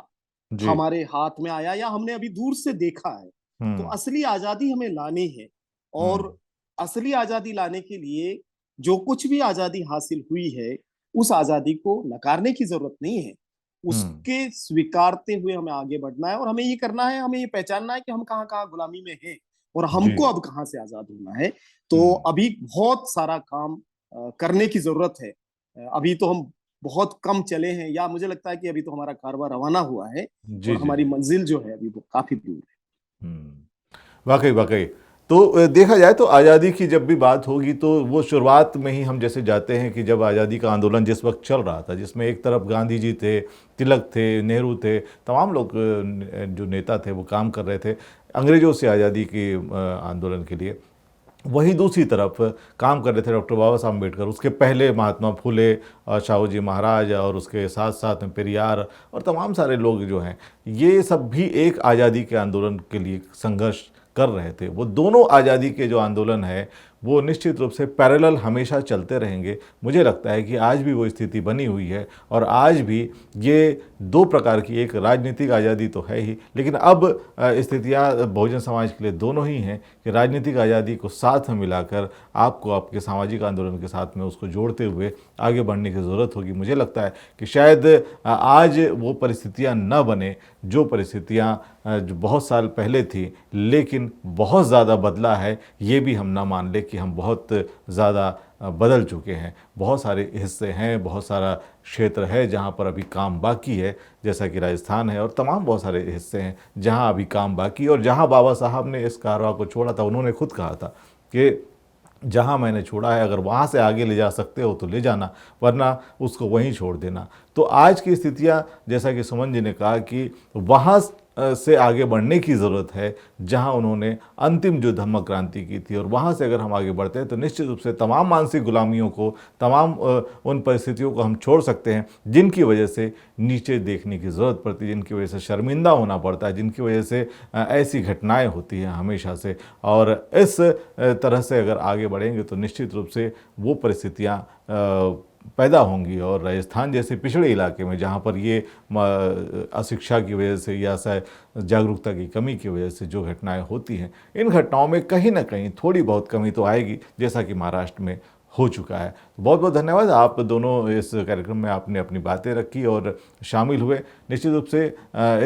जी। हमारे हाथ में आया या हमने अभी दूर से देखा है। तो असली आजादी हमें लानी है। और असली आजादी लाने के लिए जो कुछ भी आजादी हासिल हुई है, उस आजादी को नकारने की जरूरत नहीं है। उसके स्वीकारते हुए हमें आगे बढ़ना है और हमें ये करना है, हमें ये पहचानना है कि हम कहाँ कहाँ गुलामी में हैं और जी। हमको अब कहाँ से आजाद होना है। तो अभी बहुत सारा काम करने की जरूरत है। अभी तो हम बहुत कम चले हैं, या मुझे लगता है कि अभी तो हमारा कारवां रवाना हुआ है जी। और जी। हमारी जी। मंजिल जो है अभी वो काफी दूर है। वाकई वाकई। तो देखा जाए तो आज़ादी की जब भी बात होगी तो वो शुरुआत में ही हम जैसे जाते हैं कि जब आज़ादी का आंदोलन जिस वक्त चल रहा था, जिसमें एक तरफ गांधी जी थे, तिलक थे, नेहरू थे, तमाम लोग जो नेता थे वो काम कर रहे थे अंग्रेज़ों से आज़ादी के आंदोलन के लिए। वही दूसरी तरफ काम कर रहे थे डॉक्टर बाबा साहब अम्बेडकर, उसके पहले महात्मा फुले और शाहू जी महाराज, और उसके साथ साथ में पेरियार और तमाम सारे लोग जो हैं, ये सब भी एक आज़ादी के आंदोलन के लिए संघर्ष कर रहे थे। वो दोनों आज़ादी के जो आंदोलन है वो निश्चित रूप से पैरेलल हमेशा चलते रहेंगे। मुझे लगता है कि आज भी वो स्थिति बनी हुई है और आज भी ये दो प्रकार की, एक राजनीतिक आज़ादी तो है ही, लेकिन अब स्थितियाँ बहुजन समाज के लिए दोनों ही हैं कि राजनीतिक आज़ादी को साथ में मिलाकर आपको आपके सामाजिक आंदोलन के साथ में उसको जोड़ते हुए आगे बढ़ने की ज़रूरत होगी। मुझे लगता है कि शायद आज वो परिस्थितियाँ न बने जो परिस्थितियाँ जो बहुत साल पहले थी, लेकिन बहुत ज़्यादा बदला है ये भी हम ना मान ले कि हम बहुत ज़्यादा बदल चुके हैं। बहुत सारे हिस्से हैं, बहुत सारा क्षेत्र है जहाँ पर अभी काम बाकी है, जैसा कि राजस्थान है, और तमाम बहुत सारे हिस्से हैं जहाँ अभी काम बाकी है। और जहाँ बाबा साहब ने इस कारवां को छोड़ा था, उन्होंने खुद कहा था कि जहाँ मैंने छोड़ा है अगर वहाँ से आगे ले जा सकते हो तो ले जाना, वरना उसको वहीं छोड़ देना। तो आज की स्थितियाँ, जैसा कि सुमन जी ने कहा कि वहाँ से आगे बढ़ने की ज़रूरत है जहाँ उन्होंने अंतिम जो धम्म क्रांति की थी, और वहाँ से अगर हम आगे बढ़ते हैं तो निश्चित रूप से तमाम मानसिक गुलामियों को, तमाम उन परिस्थितियों को हम छोड़ सकते हैं जिनकी वजह से नीचे देखने की ज़रूरत पड़ती है, जिनकी वजह से शर्मिंदा होना पड़ता है, जिनकी वजह से ऐसी घटनाएं होती हैं हमेशा से। और इस तरह से अगर आगे बढ़ेंगे तो निश्चित रूप से वो परिस्थितियाँ पैदा होंगी। और राजस्थान जैसे पिछड़े इलाके में जहाँ पर ये अशिक्षा की वजह से या शायद जागरूकता की कमी की वजह से जो घटनाएं होती हैं, इन घटनाओं में कहीं ना कहीं थोड़ी बहुत कमी तो आएगी, जैसा कि महाराष्ट्र में हो चुका है। बहुत बहुत धन्यवाद, आप दोनों इस कार्यक्रम में आपने अपनी बातें रखी और शामिल हुए। निश्चित रूप से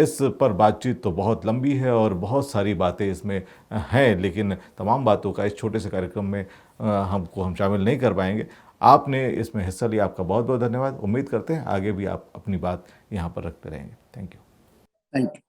इस पर बातचीत तो बहुत लंबी है और बहुत सारी बातें इसमें हैं, लेकिन तमाम बातों का इस छोटे से कार्यक्रम में हम शामिल नहीं कर पाएंगे। आपने इसमें हिस्सा लिया, आपका बहुत बहुत धन्यवाद। उम्मीद करते हैं आगे भी आप अपनी बात यहाँ पर रखते रहेंगे। Thank you. Thank you.